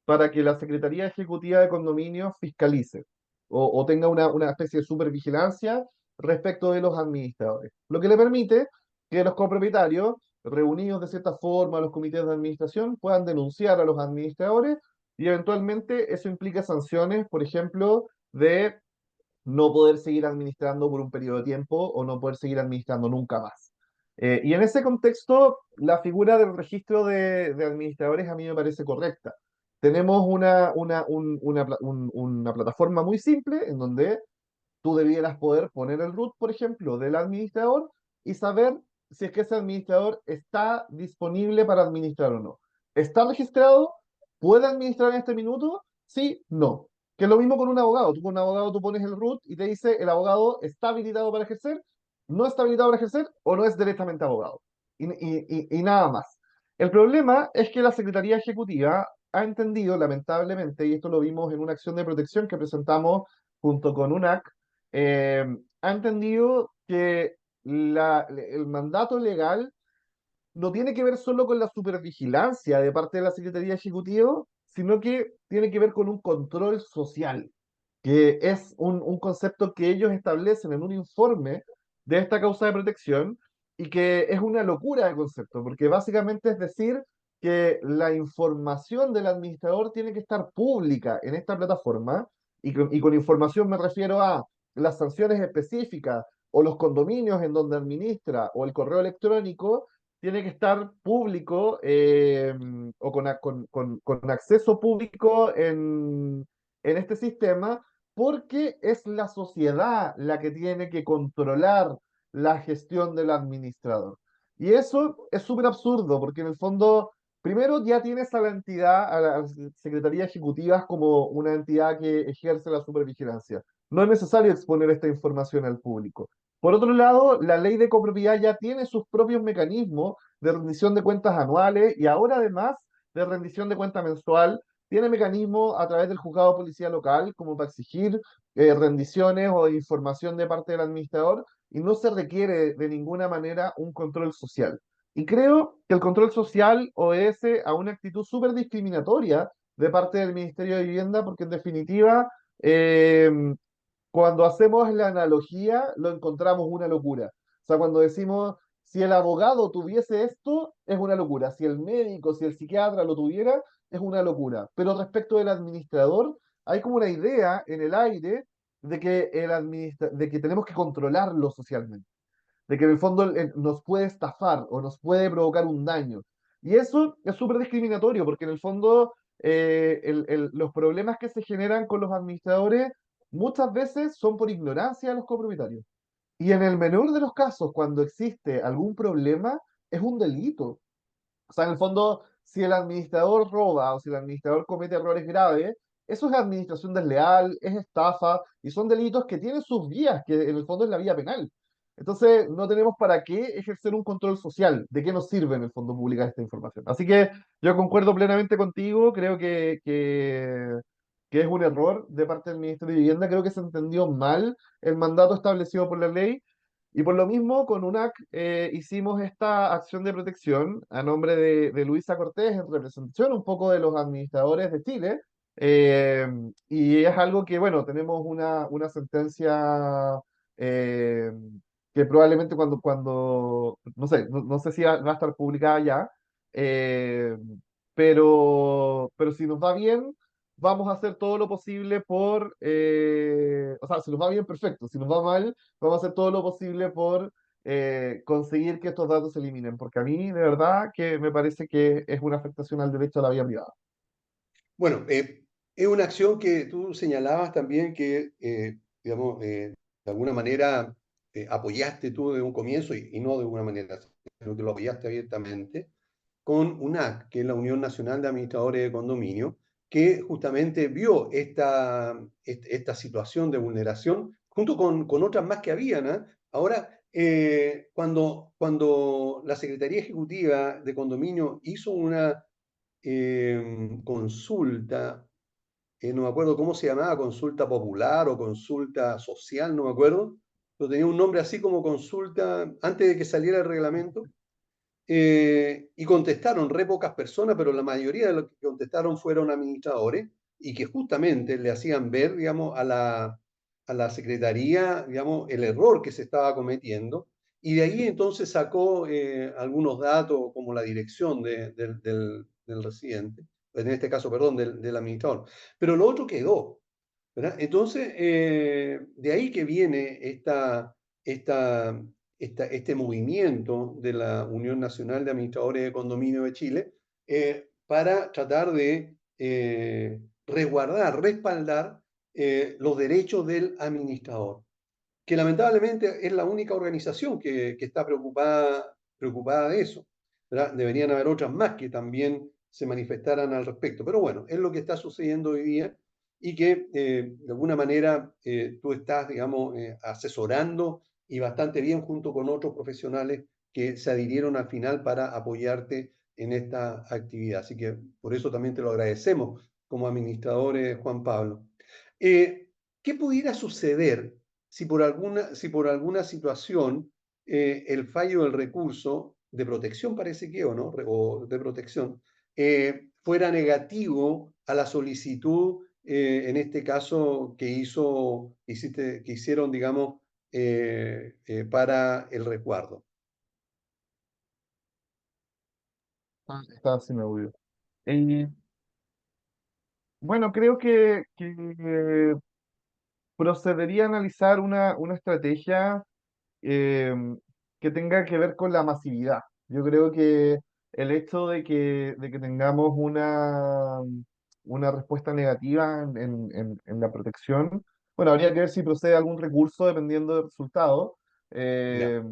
Speaker 2: para que la Secretaría Ejecutiva de Condominios fiscalice o tenga una especie de supervigilancia respecto de los administradores. Lo que le permite que los copropietarios, reunidos de cierta forma a los comités de administración, puedan denunciar a los administradores y eventualmente eso implica sanciones, por ejemplo, de no poder seguir administrando por un periodo de tiempo o no poder seguir administrando nunca más. Y en ese contexto, la figura del registro de administradores a mí me parece correcta. Tenemos una plataforma muy simple en donde tú debieras poder poner el root, por ejemplo, del administrador y saber si es que ese administrador está disponible para administrar o no. ¿Está registrado? ¿Puede administrar en este minuto? Sí, no. Que es lo mismo con un abogado. Tú con un abogado tú pones el root y te dice el abogado está habilitado para ejercer, no está habilitado para ejercer o no es directamente abogado. Y nada más. El problema es que la Secretaría Ejecutiva ha entendido, lamentablemente, y esto lo vimos en una acción de protección que presentamos junto con UNAC, eh, ha entendido que el mandato legal no tiene que ver solo con la supervigilancia de parte de la Secretaría Ejecutiva, sino que tiene que ver con un control social, que es un concepto que ellos establecen en un informe de esta causa de protección y que es una locura de concepto, porque básicamente es decir que la información del administrador tiene que estar pública en esta plataforma, y con información me refiero a las sanciones específicas o los condominios en donde administra o el correo electrónico tiene que estar público o con acceso público en este sistema, porque es la sociedad la que tiene que controlar la gestión del administrador. Y eso es súper absurdo, porque en el fondo, primero ya tienes a la entidad, a las secretarías ejecutivas como una entidad que ejerce la supervigilancia. No es necesario exponer esta información al público. Por otro lado, la ley de copropiedad ya tiene sus propios mecanismos de rendición de cuentas anuales y ahora además de rendición de cuenta mensual, tiene mecanismos a través del juzgado de policía local como para exigir rendiciones o información de parte del administrador y no se requiere de ninguna manera un control social. Y creo que el control social obedece a una actitud súper discriminatoria de parte del Ministerio de Vivienda porque en definitiva eh, cuando hacemos la analogía, lo encontramos una locura. O sea, cuando decimos, si el abogado tuviese esto, es una locura. Si el médico, si el psiquiatra lo tuviera, es una locura. Pero respecto del administrador, hay como una idea en el aire de que, de que tenemos que controlarlo socialmente, de que en el fondo nos puede estafar o nos puede provocar un daño. Y eso es súper discriminatorio, porque en el fondo los problemas que se generan con los administradores muchas veces son por ignorancia de los copropietarios. Y en el menor de los casos, cuando existe algún problema, es un delito. O sea, en el fondo, si el administrador roba o si el administrador comete errores graves, eso es administración desleal, es estafa y son delitos que tienen sus vías, que en el fondo es la vía penal. Entonces, no tenemos para qué ejercer un control social. ¿De qué nos sirve en el fondo publicar esta información? Así que yo concuerdo plenamente contigo, creo que es un error de parte del Ministerio de Vivienda, creo que se entendió mal el mandato establecido por la ley y por lo mismo, con UNAC hicimos esta acción de protección a nombre de Luisa Cortés, en representación un poco de los administradores de Chile, Eh, y es algo que, bueno, tenemos una sentencia eh, que probablemente no sé, no sé si va a estar publicada ya, eh, pero si nos va bien, vamos a hacer todo lo posible o sea, si nos va bien, perfecto, si nos va mal, vamos a hacer todo lo posible por conseguir que estos datos se eliminen, porque a mí, de verdad, que me parece que es una afectación al derecho a la vida privada.
Speaker 1: Bueno, es una acción que tú señalabas también que, digamos, de alguna manera apoyaste tú de un comienzo y no de una manera, sino que lo apoyaste abiertamente con UNAC, que es la Unión Nacional de Administradores de Condominio, que justamente vio esta situación de vulneración junto con otras más que habían. ¿Ah? Ahora, cuando la Secretaría Ejecutiva de Condominio hizo una consulta, no me acuerdo cómo se llamaba, consulta popular o consulta social, no me acuerdo, pero tenía un nombre así como consulta antes de que saliera el reglamento, y contestaron re pocas personas, pero la mayoría de los que contestaron fueron administradores y que justamente le hacían ver, digamos, a la Secretaría, digamos, el error que se estaba cometiendo. Y de ahí entonces sacó algunos datos como la dirección del residente, en este caso, perdón, del administrador. Pero lo otro quedó, ¿verdad? Entonces, de ahí que viene esta, este movimiento de la Unión Nacional de Administradores de Condominio de Chile para tratar de resguardar, respaldar los derechos del administrador, que lamentablemente es la única organización que está preocupada de eso, ¿verdad? Deberían haber otras más que también se manifestaran al respecto. Pero bueno, es lo que está sucediendo hoy día y que de alguna manera tú estás, digamos, asesorando y bastante bien junto con otros profesionales que se adhirieron al final para apoyarte en esta actividad. Así que por eso también te lo agradecemos como administradores, Juan Pablo. Eh, ¿Qué pudiera suceder si por alguna situación el fallo del recurso de protección, parece que, o no, o de protección, fuera negativo a la solicitud, en este caso, que hicieron, digamos, para el resguardo?
Speaker 2: Está así me olvidó. Eh, bueno, creo que procedería a analizar una estrategia eh, que tenga que ver con la masividad. Yo creo que el hecho de que tengamos una respuesta negativa en la protección, bueno, habría que ver si procede algún recurso dependiendo del resultado
Speaker 1: Ya,
Speaker 2: eh,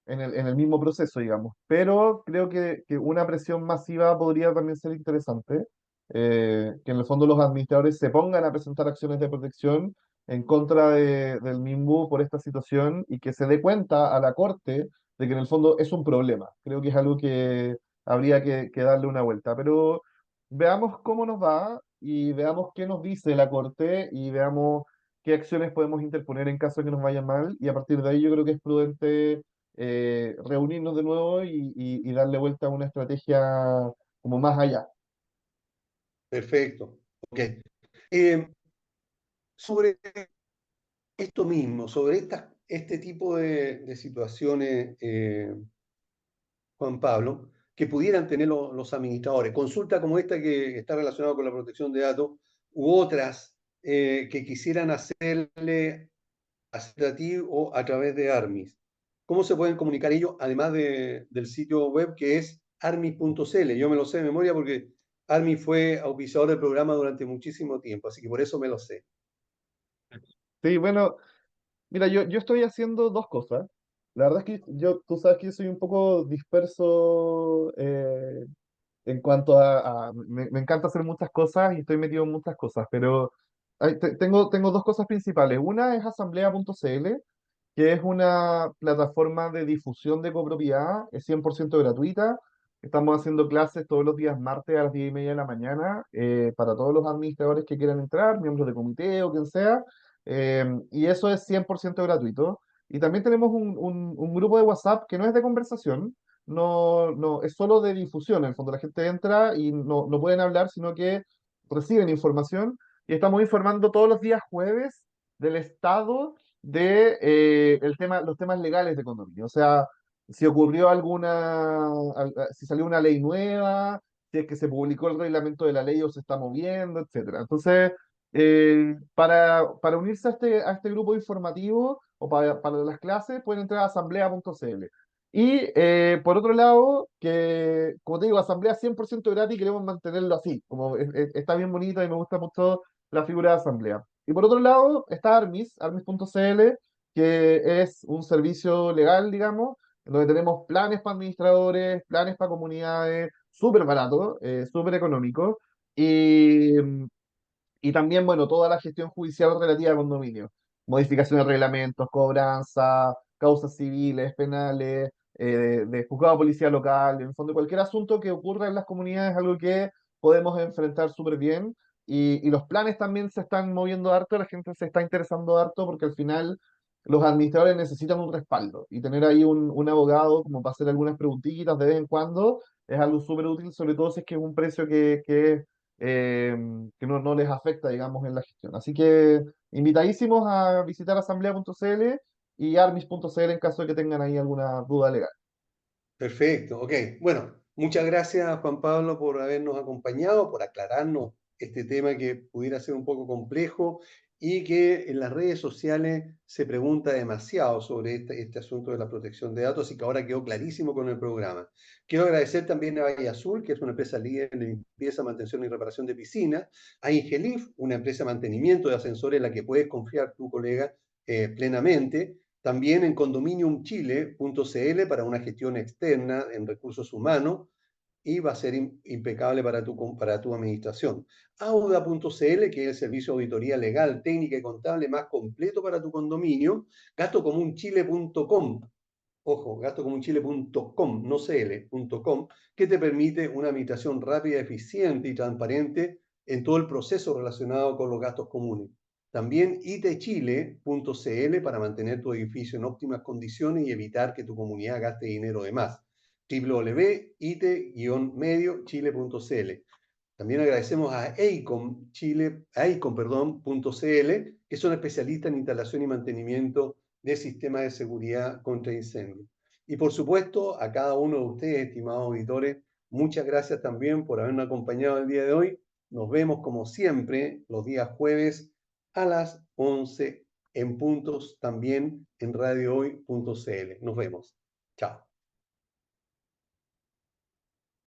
Speaker 2: en el mismo proceso, digamos. Pero creo que una presión masiva podría también ser interesante, que en el fondo los administradores se pongan a presentar acciones de protección en contra del MIMBU por esta situación y que se dé cuenta a la Corte de que en el fondo es un problema. Creo que es algo que habría que darle una vuelta. Pero veamos cómo nos va y veamos qué nos dice la Corte y veamos qué acciones podemos interponer en caso de que nos vaya mal. Y a partir de ahí yo creo que es prudente reunirnos de nuevo y darle vuelta a una estrategia como más allá.
Speaker 1: perfecto. Ok. Eh, sobre esto mismo, sobre este tipo de situaciones, Juan Pablo, que pudieran tener los administradores. Consulta como esta que está relacionada con la protección de datos u otras que quisieran hacerle a ti o a través de Armis. ¿Cómo se pueden comunicar ellos, además del sitio web que es armis.cl? Yo me lo sé de memoria porque Armis fue auspiciador del programa durante muchísimo tiempo, así que por eso me lo sé.
Speaker 2: Sí, bueno, mira, yo estoy haciendo dos cosas. La verdad es que tú sabes que yo soy un poco disperso en cuanto me encanta hacer muchas cosas y estoy metido en muchas cosas, pero tengo dos cosas principales. Una es asamblea.cl, que es una plataforma de difusión de copropiedad, es 100% gratuita. Estamos haciendo clases todos los días martes a las 10:30 de la mañana para todos los administradores que quieran entrar, miembros de comité o quien sea, y eso es 100% gratuito. Y también tenemos un grupo de WhatsApp que no es de conversación, no, es solo de difusión. En el fondo la gente entra y no pueden hablar, sino que reciben información y estamos informando todos los días jueves del estado de los temas legales de condominio. O sea, si ocurrió si salió una ley nueva, si es que se publicó el reglamento de la ley o se está moviendo, etcétera. Entonces, para unirse a este grupo informativo o para las clases, pueden entrar a asamblea.cl. Y por otro lado, que como te digo, asamblea 100% gratis, queremos mantenerlo así, como está bien bonito y me gusta mucho la figura de asamblea. Y por otro lado está armis.cl, que es un servicio legal, digamos, en donde tenemos planes para administradores, planes para comunidades, súper barato, súper económico. Y, y también, bueno, toda la gestión judicial relativa a condominio. Modificación de reglamentos, cobranza, causas civiles, penales, de juzgado de policía local, en el fondo cualquier asunto que ocurra en las comunidades es algo que podemos enfrentar súper bien. Y los planes también se están moviendo harto, la gente se está interesando harto porque al final los administradores necesitan un respaldo y tener ahí un abogado como para hacer algunas preguntitas de vez en cuando es algo súper útil, sobre todo si es que es un precio eh, que no les afecta, digamos, en la gestión. Así que invitadísimos a visitar asamblea.cl y armis.cl en caso de que tengan ahí alguna duda legal.
Speaker 1: Perfecto, ok. Bueno, muchas gracias Juan Pablo por habernos acompañado, por aclararnos este tema que pudiera ser un poco complejo y que en las redes sociales se pregunta demasiado sobre este asunto de la protección de datos, y que ahora quedó clarísimo con el programa. Quiero agradecer también a Valle Azul, que es una empresa líder en limpieza, mantención y reparación de piscinas, a Ingelif, una empresa de mantenimiento de ascensores en la que puedes confiar tu colega plenamente, también en condominiumchile.cl para una gestión externa en recursos humanos, y va a ser impecable para tu administración. Auda.cl, que es el servicio de auditoría legal, técnica y contable más completo para tu condominio. Gastocomunchile.com, ojo, gastocomunchile.com, no cl.com, que te permite una administración rápida, eficiente y transparente en todo el proceso relacionado con los gastos comunes. También itechile.cl para mantener tu edificio en óptimas condiciones y evitar que tu comunidad gaste dinero de más. www.ite-mediochile.cl. También agradecemos a Eicom, Chile, Eicom.cl, que son especialistas en instalación y mantenimiento de sistemas de seguridad contra incendios. Y por supuesto, a cada uno de ustedes, estimados auditores, muchas gracias también por habernos acompañado el día de hoy. Nos vemos como siempre los días jueves a las 11 en puntos, también en radiohoy.cl. Nos vemos. Chao.